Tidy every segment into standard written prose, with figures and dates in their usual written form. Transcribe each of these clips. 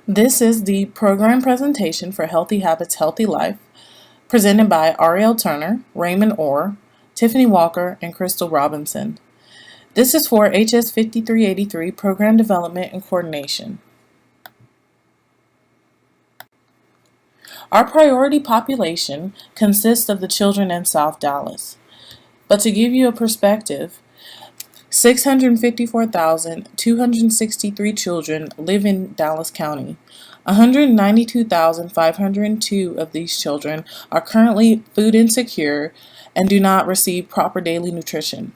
This is the program presentation for Healthy Habits, Healthy Life, presented by Ariel Turner, Raymond Orr, Tiffany Walker, and Crystal Robinson. This is for HS 5383 Program Development and Coordination. Our priority population consists of the children in South Dallas. But to give you a perspective, 654,263 children live in Dallas County. 192,502 of these children are currently food insecure and do not receive proper daily nutrition.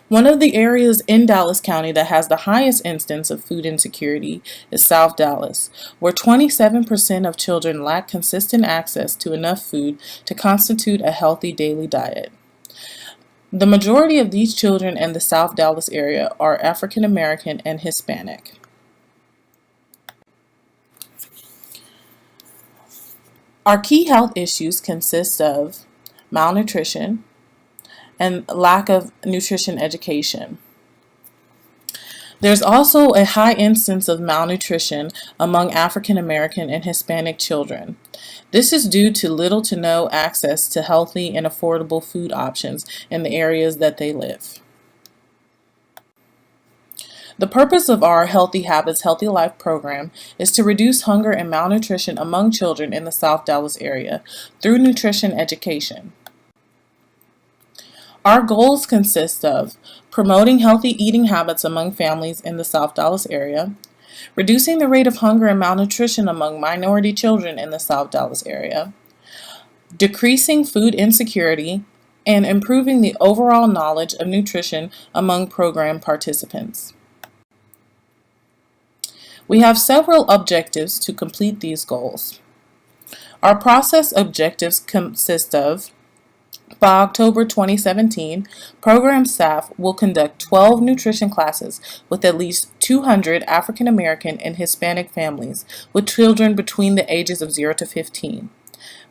One of the areas in Dallas County that has the highest instance of food insecurity is South Dallas, where 27% of children lack consistent access to enough food to constitute a healthy daily diet. The majority of these children in the South Dallas area are African American and Hispanic. Our key health issues consist of malnutrition and lack of nutrition education. There's also a high instance of malnutrition among African American and Hispanic children. This is due to little to no access to healthy and affordable food options in the areas that they live. The purpose of our Healthy Habits, Healthy Life program is to reduce hunger and malnutrition among children in the South Dallas area through nutrition education. Our goals consist of promoting healthy eating habits among families in the South Dallas area, reducing the rate of hunger and malnutrition among minority children in the South Dallas area, decreasing food insecurity, and improving the overall knowledge of nutrition among program participants. We have several objectives to complete these goals. Our process objectives consist of: by October 2017, program staff will conduct 12 nutrition classes with at least 200 African American and Hispanic families with children between the ages of 0 to 15.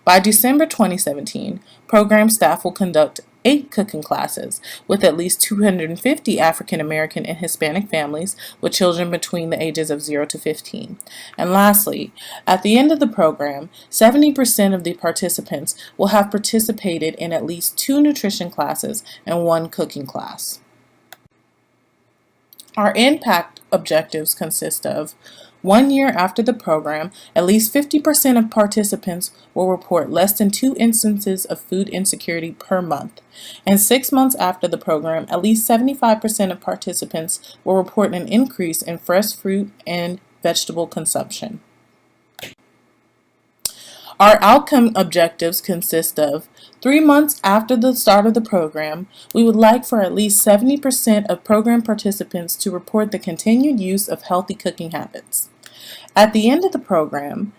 By December 2017, program staff will conduct 8 cooking classes with at least 250 African American and Hispanic families with children between the ages of 0 to 15. And lastly, at the end of the program, 70% of the participants will have participated in at least 2 nutrition classes and 1 cooking class. Our impact objectives consist of: 1 year after the program, at least 50% of participants will report less than 2 instances of food insecurity per month. And 6 months after the program, at least 75% of participants will report an increase in fresh fruit and vegetable consumption. Our outcome objectives consist of: 3 months after the start of the program, we would like for at least 70% of program participants to report the continued use of healthy cooking habits. At the end of the program,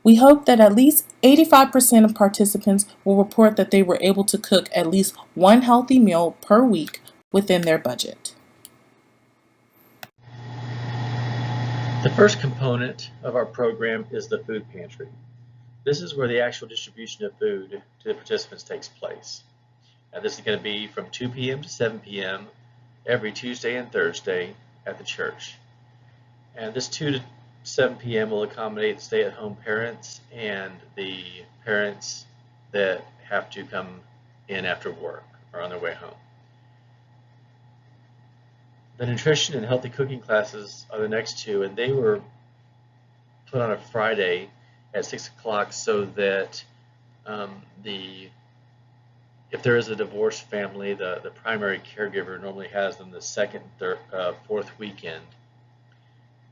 we hope that at least 85% of participants will report that they were able to cook at least 1 healthy meal per week within their budget. The first component of our program is the food pantry. This is where the actual distribution of food to the participants takes place. This is going to be from 2 p.m. to 7 p.m. every Tuesday and Thursday at the church. And this 2 to 7 p.m. will accommodate stay-at-home parents and the parents that have to come in after work or on their way home. The nutrition and healthy cooking classes are the next 2, and they were put on a Friday at 6 o'clock so that if there is a divorced family, the primary caregiver normally has them the second, third, fourth weekend,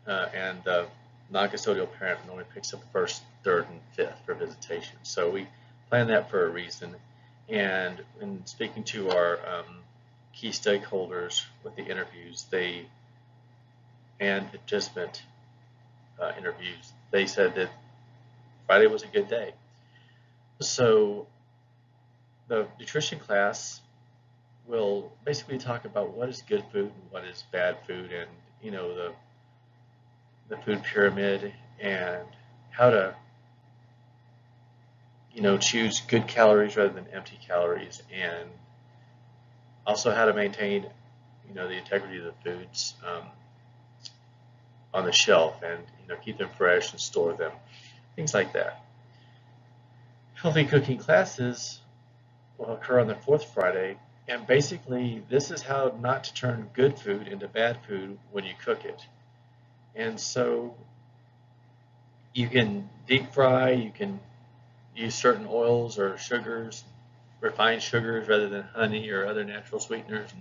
and the non-custodial parent normally picks up first, third, and fifth for visitation. So we plan that for a reason. And in speaking to our key stakeholders with the interviews, and participant interviews, they said that Friday was a good day. So the nutrition class will basically talk about what is good food and what is bad food, and the food pyramid, and how to choose good calories rather than empty calories, and also how to maintain the integrity of the foods. on the shelf and keep them fresh and store them, things like that. Healthy cooking classes will occur on the fourth Friday, and basically this is how not to turn good food into bad food when you cook it. And so you can deep fry, you can use certain oils or sugars, refined sugars rather than honey or other natural sweeteners,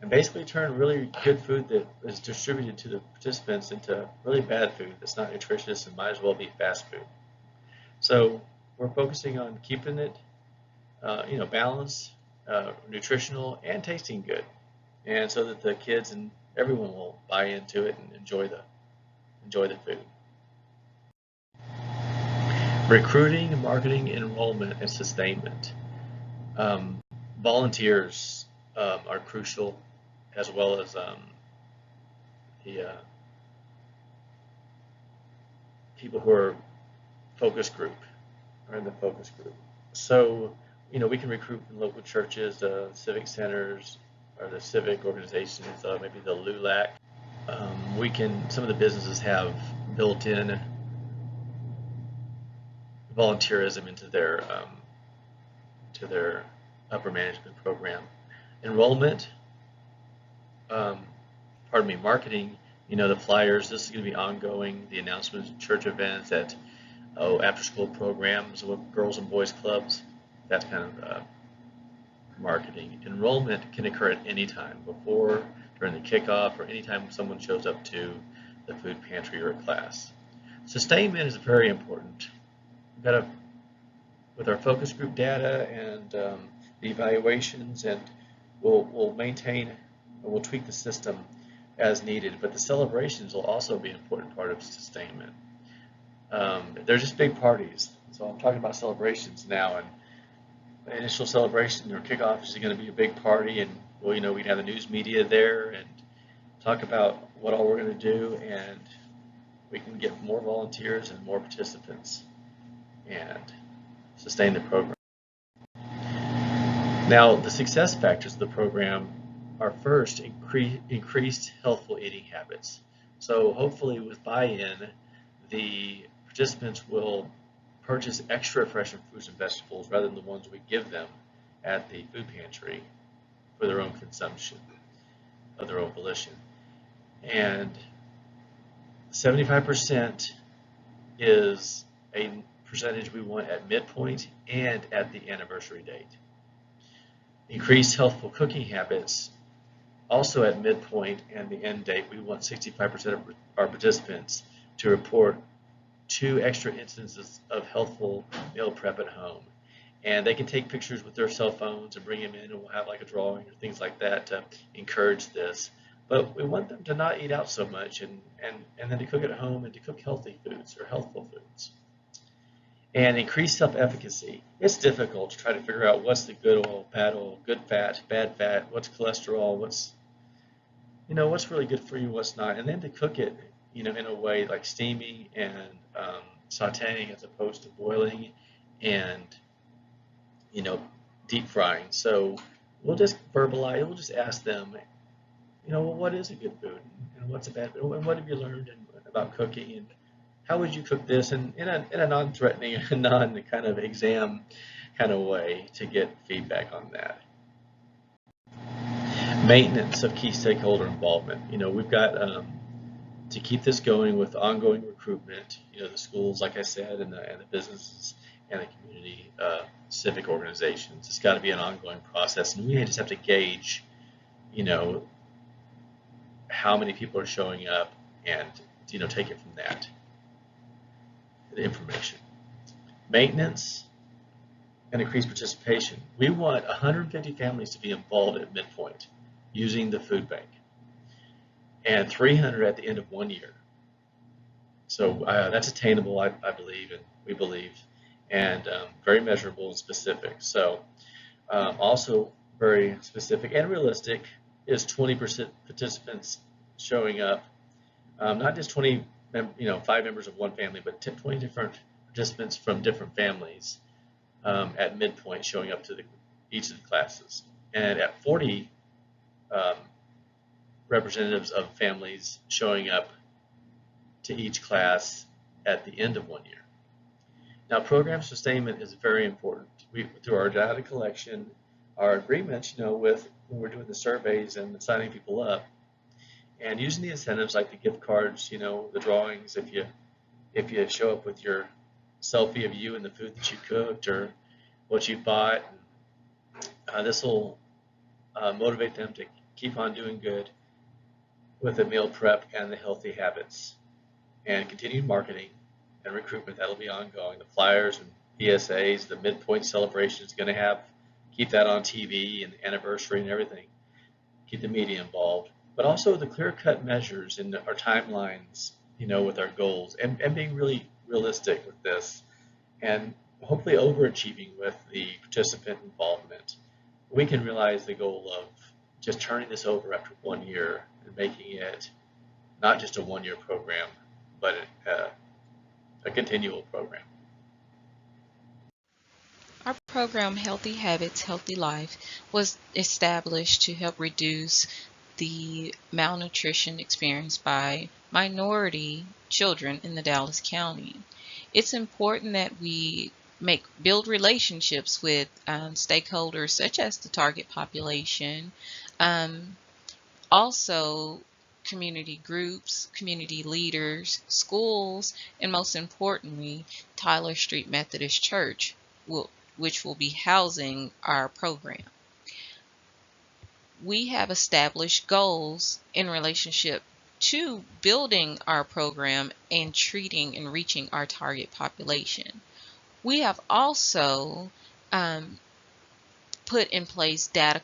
and basically turn really good food that is distributed to the participants into really bad food that's not nutritious and might as well be fast food. So we're focusing on keeping it, balanced, nutritional, and tasting good, and so that the kids and everyone will buy into it and enjoy the food. Recruiting, marketing, enrollment, and sustainment. Volunteers are crucial, as well as the people who are focus group, are in the focus group. So, we can recruit from local churches, civic centers, or the civic organizations, maybe the LULAC. Some of the businesses have built-in volunteerism into their upper management program. Enrollment, marketing, the flyers, this is going to be ongoing, the announcements, church events, after school programs with girls and boys clubs, that kind of marketing. Enrollment can occur at any time, before, during the kickoff, or anytime someone shows up to the food pantry or a class. Sustainment is very important. We've got to, with our focus group data and the evaluations, and we'll maintain, and we'll tweak the system as needed, but the celebrations will also be an important part of sustainment. They're just big parties, so I'm talking about celebrations now, and the initial celebration or kickoff is going to be a big party, and we'd have the news media there and talk about what all we're going to do, and we can get more volunteers and more participants and sustain the program. Now, the success factors of the program are first, increased healthful eating habits. So hopefully with buy-in, the participants will purchase extra fresh fruits and vegetables rather than the ones we give them at the food pantry for their own consumption, of their own volition. And 75% is a percentage we want at midpoint and at the anniversary date. Increased healthful cooking habits, also at midpoint and the end date, we want 65% of our participants to report 2 extra instances of healthful meal prep at home. And they can take pictures with their cell phones and bring them in, and we'll have like a drawing or things like that to encourage this. But we want them to not eat out so much, and then to cook at home and to cook healthy foods or healthful foods. And increased self-efficacy. It's difficult to try to figure out what's the good oil, good fat, bad fat, what's cholesterol, what's really good for you, what's not. And then to cook it, in a way like steaming and sauteing as opposed to boiling and, deep frying. So we'll just we'll just ask them, what is a good food and what's a bad food, and what have you learned about cooking, and how would you cook this, and in a non-threatening, non kind of exam kind of way to get feedback on that. Maintenance of key stakeholder involvement. We've got to keep this going with ongoing recruitment. The schools, like I said, and the businesses and the community civic organizations. It's got to be an ongoing process, and we just have to gauge, how many people are showing up, and take it from that. The information. Maintenance and increased participation. We want 150 families to be involved at midpoint using the food bank, and 300 at the end of 1 year. So that's attainable, I believe, and we believe, and very measurable and specific. So also very specific and realistic is 20% participants showing up, not just 5 members of one family, but 20 different participants from different families at midpoint showing up to each of the classes. And at 40 representatives of families showing up to each class at the end of 1 year. Now, program sustainment is very important. Through our data collection, our agreements, with when we're doing the surveys and signing people up, and using the incentives like the gift cards, the drawings. If you show up with your selfie of you and the food that you cooked or what you bought, this will motivate them to keep on doing good with the meal prep and the healthy habits, and continued marketing and recruitment. That'll be ongoing. The flyers and PSAs, the midpoint celebration is going to keep that on TV and the anniversary and everything. Keep the media involved, but also the clear-cut measures in our timelines, with our goals, and being really realistic with this, and hopefully overachieving with the participant involvement. We can realize the goal of just turning this over after 1 year and making it not just a 1-year program, but a continual program. Our program, Healthy Habits, Healthy Life, was established to help reduce the malnutrition experienced by minority children in the Dallas County. It's important that we build relationships with stakeholders such as the target population, also community groups, community leaders, schools, and most importantly, Tyler Street Methodist Church, which will be housing our program. We have established goals in relationship to building our program and treating and reaching our target population. We have also put in place a data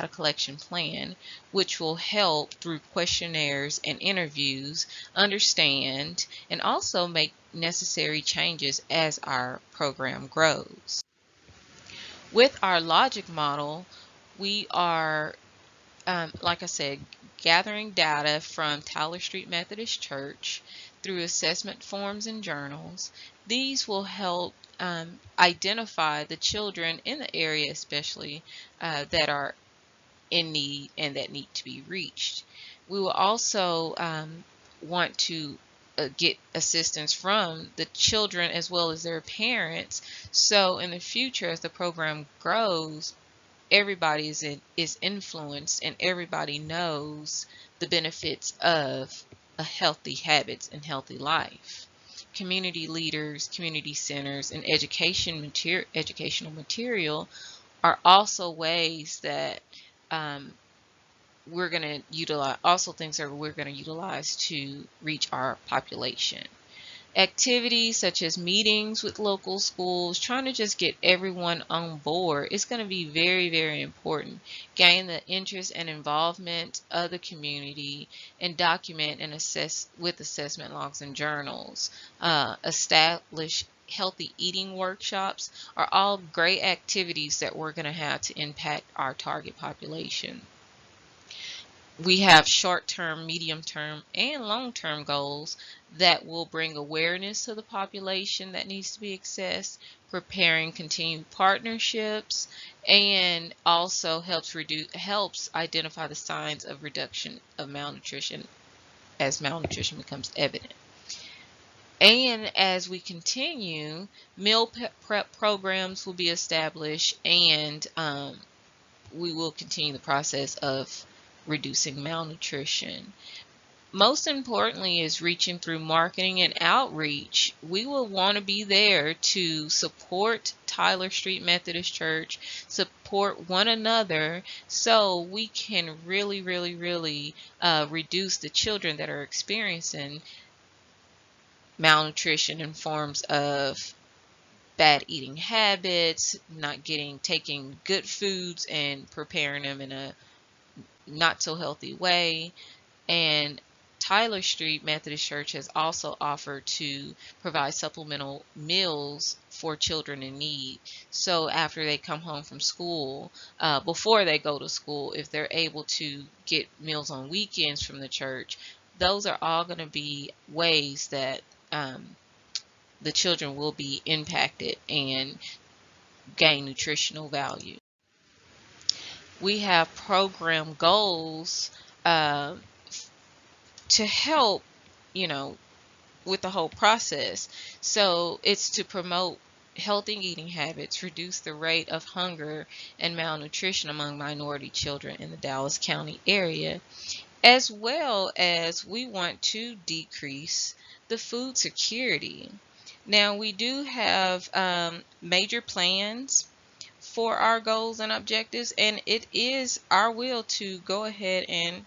collection plan, which will help through questionnaires and interviews understand and also make necessary changes as our program grows. With our logic model, we are, like I said, gathering data from Tyler Street Methodist Church through assessment forms and journals. These will help identify the children in the area, especially that are in need and that need to be reached. We will also want to get assistance from the children as well as their parents. So in the future, as the program grows, everybody is influenced and everybody knows the benefits of a healthy habits and healthy life. Community leaders, community centers, and educational material are also ways that we're going to utilize to reach our population. Activities such as meetings with local schools, trying to just get everyone on board, is going to be very, very important. Gain the interest and involvement of the community and document and assess with assessment logs and journals. Establish healthy eating workshops are all great activities that we're going to have to impact our target population. We have short-term, medium-term, and long-term goals that will bring awareness to the population that needs to be accessed, preparing continued partnerships, and also helps identify the signs of reduction of malnutrition as malnutrition becomes evident. And as we continue, meal prep programs will be established, and we will continue the process of reducing malnutrition. Most importantly is reaching through marketing and outreach. We will want to be there to support Tyler Street Methodist Church, support one another, so we can really reduce the children that are experiencing malnutrition in forms of bad eating habits, taking good foods and preparing them in a not so healthy way. And Tyler Street Methodist Church has also offered to provide supplemental meals for children in need. So after they come home from school, before they go to school, if they're able to get meals on weekends from the church, those are all going to be ways that the children will be impacted and gain nutritional value. We have program goals to help you know, with the whole process. So it's to promote healthy eating habits, reduce the rate of hunger and malnutrition among minority children in the Dallas County area, as well as we want to decrease the food security. Now, we do have major plans for our goals and objectives, and it is our will to go ahead and,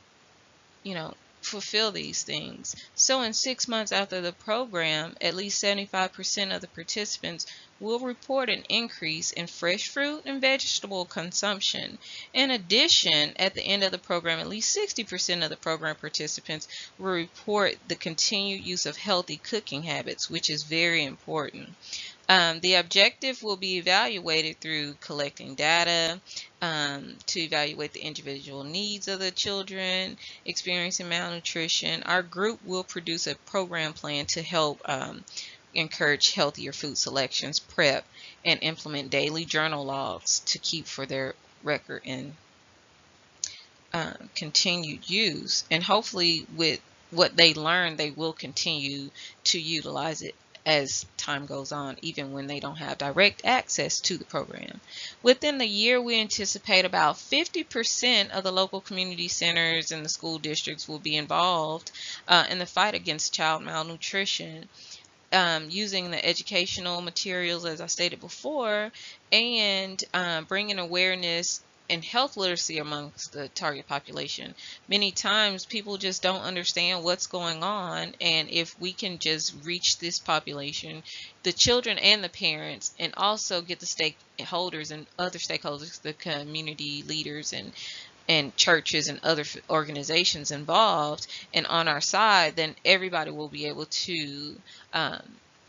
you know, fulfill these things. So in 6 months after the program, at least 75% of the participants will report an increase in fresh fruit and vegetable consumption. In addition, at the end of the program, at least 60% of the program participants will report the continued use of healthy cooking habits, which is very important. The objective will be evaluated through collecting data to evaluate the individual needs of the children experiencing malnutrition. Our group will produce a program plan to help encourage healthier food selections, prep, and implement daily journal logs to keep for their record and continued use. And hopefully, with what they learn, they will continue to utilize it as time goes on, even when they don't have direct access to the program. Within the year, we anticipate about 50% of the local community centers and the school districts will be involved in the fight against child malnutrition, using the educational materials, as I stated before, and bringing awareness and health literacy amongst the target population. Many times people just don't understand what's going on, and if we can just reach this population, the children and the parents, and also get the stakeholders and other stakeholders, the community leaders and churches and other organizations involved and on our side, then everybody will be able to um,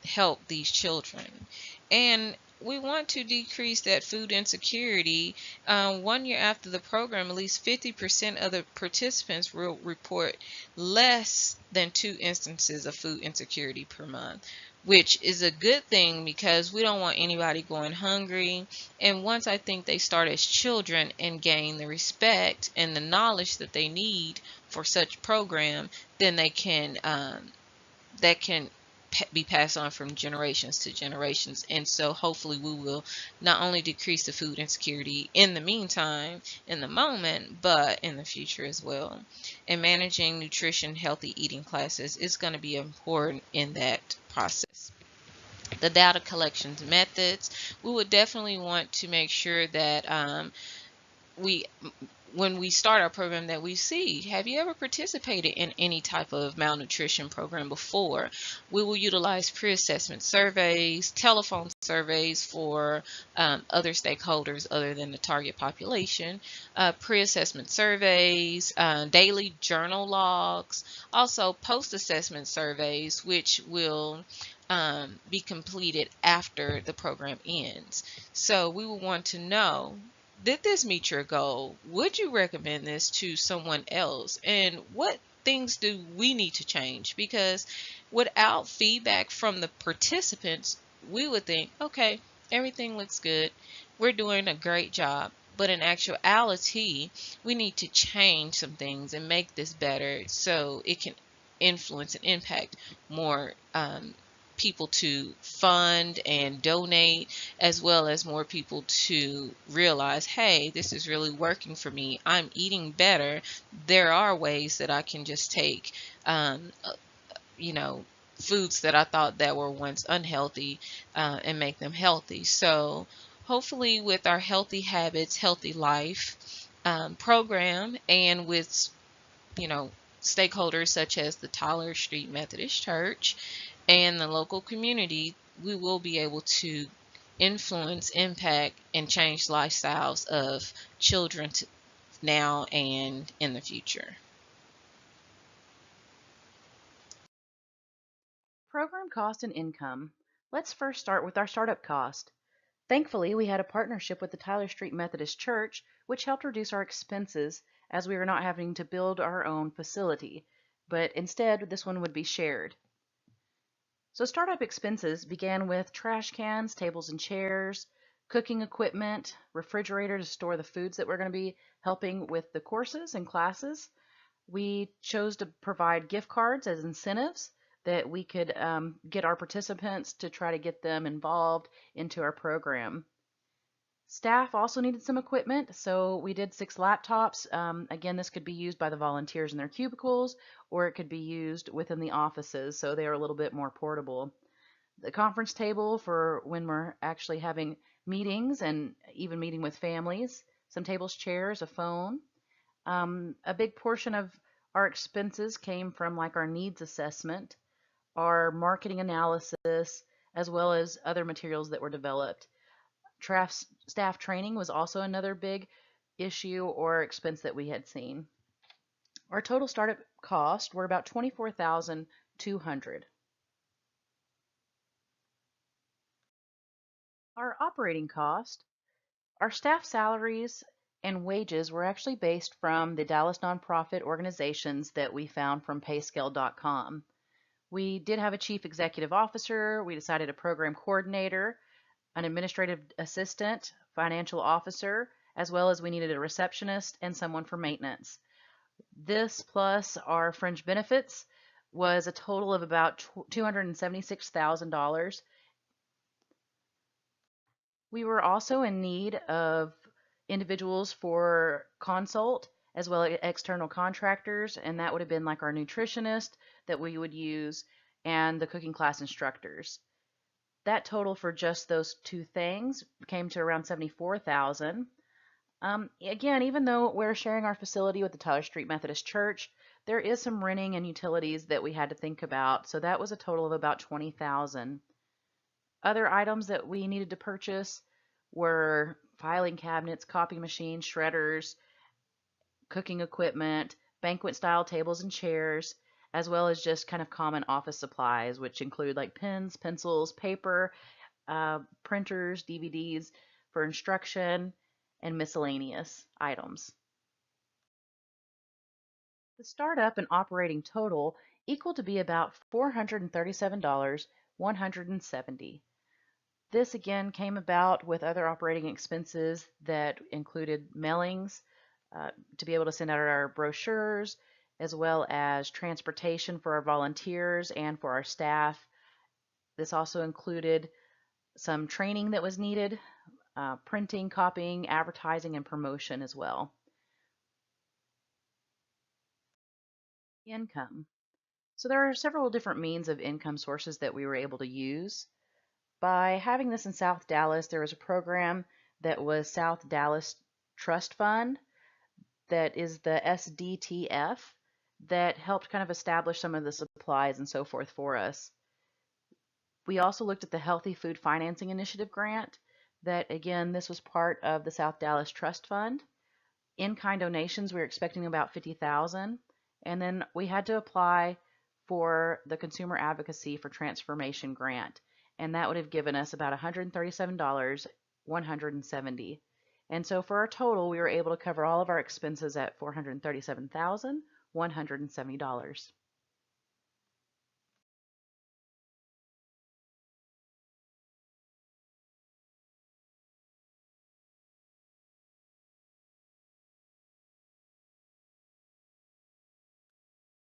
help these children. And we want to decrease that food insecurity. 1 year after the program, at least 50% of the participants will report less than 2 instances of food insecurity per month, which is a good thing because we don't want anybody going hungry. And once I think they start as children and gain the respect and the knowledge that they need for such program, then that can be passed on from generations to generations. And so hopefully we will not only decrease the food insecurity in the meantime, in the moment, but in the future as well. And managing nutrition, healthy eating classes is going to be important in that process. The data collections methods, we would definitely want to make sure that we when we start our program, that we see, have you ever participated in any type of malnutrition program before? We will utilize pre-assessment surveys, telephone surveys for other stakeholders other than the target population, pre-assessment surveys, daily journal logs, also post-assessment surveys, which will be completed after the program ends. So we will want to know, did this meet your goal? Would you recommend this to someone else? And what things do we need to change? Because without feedback from the participants, we would think, okay, everything looks good. We're doing a great job. But in actuality, we need to change some things and make this better so it can influence and impact more people to fund and donate, as well as more people to realize, hey, this is really working for me. I'm eating better. There are ways that I can just take, you know, foods that I thought that were once unhealthy and make them healthy. So hopefully with our Healthy Habits, Healthy Life program, and with, you know, stakeholders such as the Tyler Street Methodist Church and the local community, we will be able to influence, impact, and change lifestyles of children now and in the future. Program cost and income. Let's first start with our startup cost. Thankfully, we had a partnership with the Tyler Street Methodist Church, which helped reduce our expenses as we were not having to build our own facility, but instead this one would be shared. So startup expenses began with trash cans, tables and chairs, cooking equipment, refrigerator to store the foods that we're going to be helping with the courses and classes. We chose to provide gift cards as incentives that we could get our participants to try to get them involved into our program. Staff also needed some equipment, so we did 6 laptops. Again, this could be used by the volunteers in their cubicles, or it could be used within the offices, so they are a little bit more portable. The conference table for when we're actually having meetings and even meeting with families, some tables, chairs, a phone. A big portion of our expenses came from like our needs assessment, our marketing analysis, as well as other materials that were developed. Staff training was also another big issue or expense that we had seen. Our total startup cost were about $24,200. Our operating cost, our staff salaries and wages were actually based from the Dallas nonprofit organizations that we found from payscale.com. We did have a chief executive officer, we decided a program coordinator, an administrative assistant, financial officer, as well as we needed a receptionist and someone for maintenance. This plus our fringe benefits was a total of about $276,000. We were also in need of individuals for consult as well as external contractors, and that would have been like our nutritionist that we would use and the cooking class instructors. That total for just those two things came to around $74,000. Again, even though we're sharing our facility with the Tyler Street Methodist Church, there is some renting and utilities that we had to think about. So that was a total of about $20,000. Other items that we needed to purchase were filing cabinets, copy machines, shredders, cooking equipment, banquet style tables and chairs, as well as just kind of common office supplies, which include like pens, pencils, paper, printers, DVDs for instruction, and miscellaneous items. The startup and operating total equal to be about $437,170. This again came about with other operating expenses that included mailings to be able to send out our brochures, as well as transportation for our volunteers and for our staff. This also included some training that was needed, printing, copying, advertising, and promotion as well. Income. So there are several different means of income sources that we were able to use. By having this in South Dallas, there was a program that was South Dallas Trust Fund, that is the SDTF, that helped kind of establish some of the supplies and so forth for us. We also looked at the Healthy Food Financing Initiative grant, that again, this was part of the South Dallas Trust Fund. In-kind donations, we were expecting about $50,000. And then we had to apply for the Consumer Advocacy for Transformation grant. And that would have given us about $137,170. And so for our total, we were able to cover all of our expenses at $437,170.